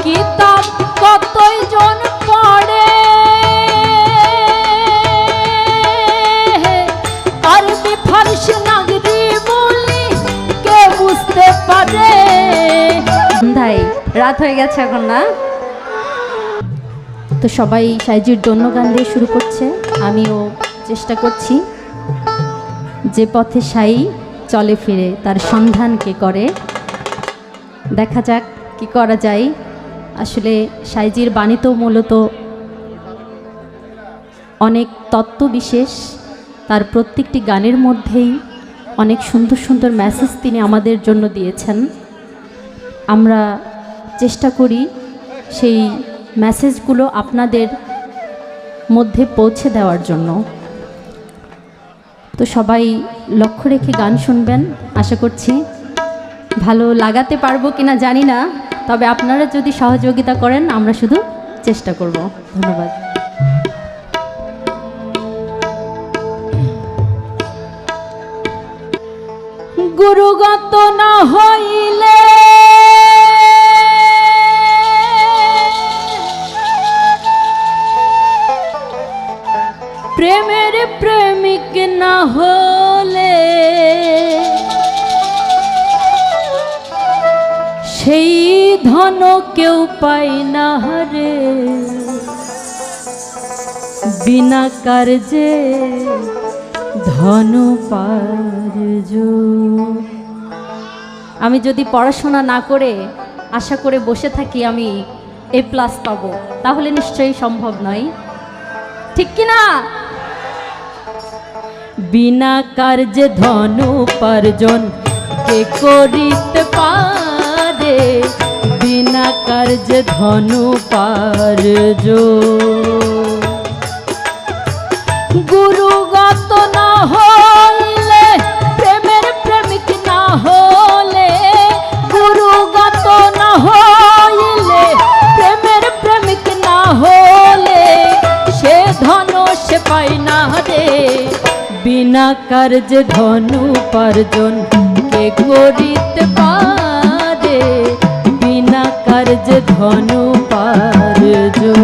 কিতাব কতই জন পড়ে, আরবি ফারসি নাগরি বলি কে বুঝতে পারে। ভাই রাত হয়ে গেছে এখন না? তো সবাই সাইজির জন্য গান দিয়ে শুরু করছে, আমিও চেষ্টা করছি। যে পথে সাই চলে ফিরে তার সন্ধান কে করে, দেখা যাক কি করা যায়। আসলে সাইজির বাণী তো মূলত অনেক তত্ত্ব বিশেষ, তার প্রত্যেকটি গানের মধ্যেই অনেক সুন্দর সুন্দর মেসেজ তিনি আমাদের জন্য দিয়েছেন। আমরা চেষ্টা করি সেই মেসেজগুলো আপনাদের মধ্যে পৌঁছে দেওয়ার জন্য। তো সবাই লক্ষ্য রেখে গান শুনবেন, আশা করছি ভালো লাগাতে পারবো কিনা জানি না, তবে আপনারা যদি সহযোগিতা করেন আমরা শুধু চেষ্টা করব। ধন্যবাদ। গুরুগত না হইলে প্রেমের প্রেমিক না হলে সেই ধন কেউ পায় না রে, বিনা কার্যে ধন পার্য। আমি যদি পড়াশোনা না করে আশা করে বসে থাকি আমি A+ পাবো, তাহলে নিশ্চয়ই সম্ভব নয়, ঠিক কিনা? বিনা কার্যে ধন উপার্জন কে করিতে পারে, বিনা কার্যে ধন উপার্জন। গুরুগত না হইলে প্রেমের প্রেমিক না হলে, গুরুগত না হইলে প্রেমের প্রেমিক না হলে সে ধন সে পায় না রে, বিনা কার্যে ধন উপার্জন কে করিতে পারে, বিনা কার্যে ধন উপার্জন।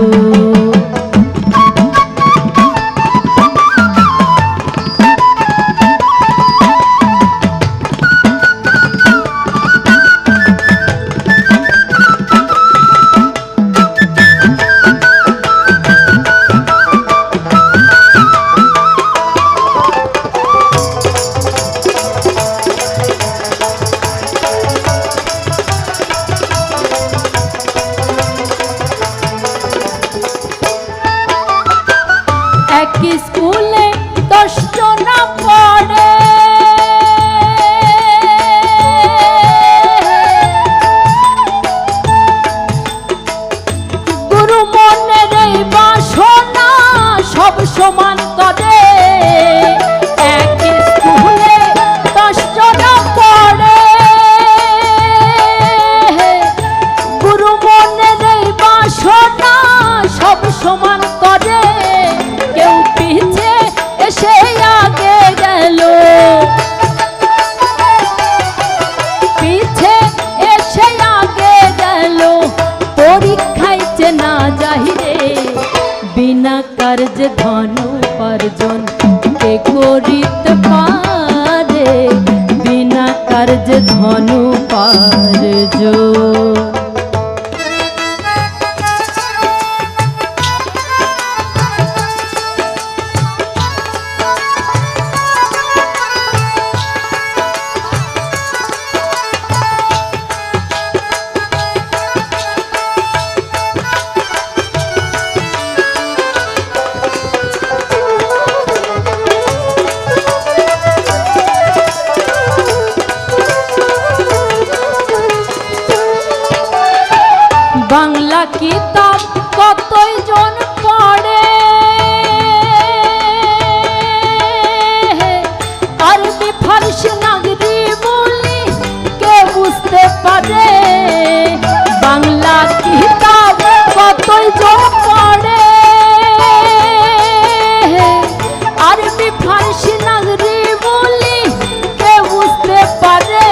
স্কুলে 10 জনা পড়ে, গুরু মনের এই বাসনা সব সমান করে। এক স্কুলে 10 জনা পড়ে, গুরু মনের এই বাসনা সব সমান করে। কেউ পিছে এসে আগে গেল, পিছে এসে আগে গেল, পরীক্ষায় চেনা যাই রে, বিনা কার্যে ধন উপার্জন কে করিতে পারে, বিনা কার্যে ধন উপার্জন। বাংলা কিতাব কতই জন পড়ে, আরবি ফারসি নাগরি বলি কে বুঝতে পারে। বাংলা কিতাব কতই জন পড়ে, আরবি ফারসি নাগরি বলি কে বুঝতে পারে।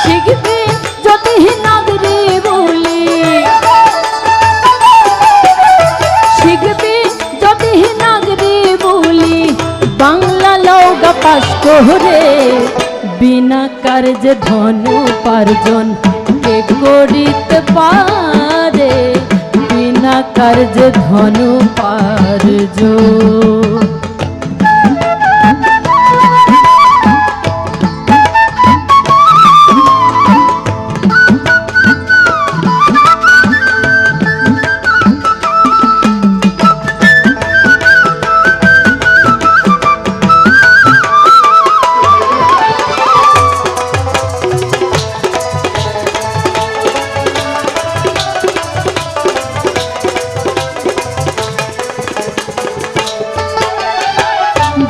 শিখবি যদি নাগরি বলি পাশ করে, বিনা কার্যে ধন উপার্জন কে করিতে পারে, বিনা কার্যে ধন উপার্জন।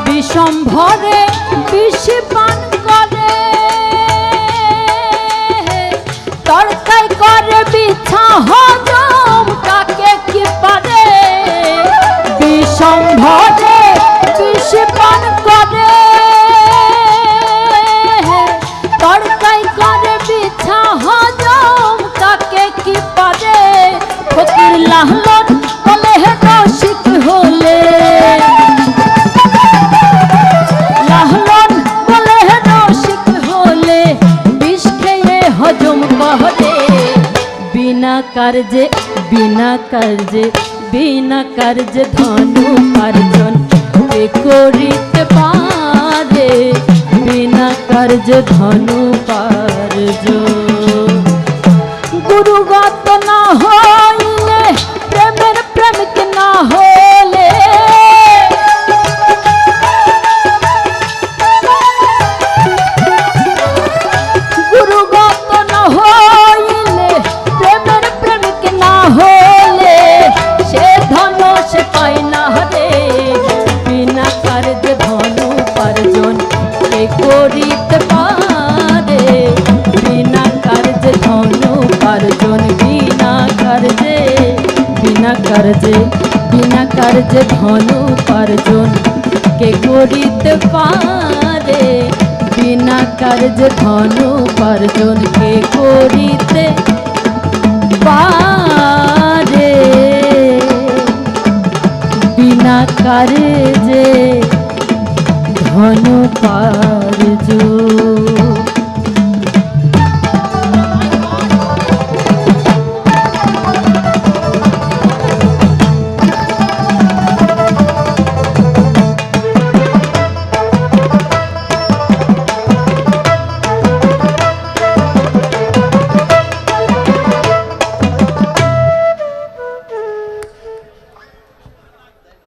বিষম্ভরে বিষ পান করে, তরকাই করে বিছা হজম কাকে কি পারে। বিষম্ভরে বিষ পান করে, তরকাই করে বিছা হজম কাকে কি পারে। ফকির লালন বলে হে রসিক হলে, লালন বলে হে রসিক হলে বিষ খেয়ে হজম করে। বিনা কার্যে, বিনা কার্যে, বিনা কার্যে ধন উপার্জন কে করিতে পারে, বিনা কার্যে ধন উপার্জন। গুরুগত না হইলে, প্রেমের প্রেমিক না হলে, গুরুগত না হইলে, প্রেমের প্রেমিক না হলে সে ধন সে পায় না রে। বিনা কার্যে ধন উপার্জন কে করিতে পারে, বিনা কার্যে ধন উপার্জন। বিনা কার্যে, বিনা কার্যে, বিনা কার্যে ধন উপার্জন কে করিতে পারে, বিনা কার্যে ধন উপার্জন কে করিতে পারে, বিনা কার্যে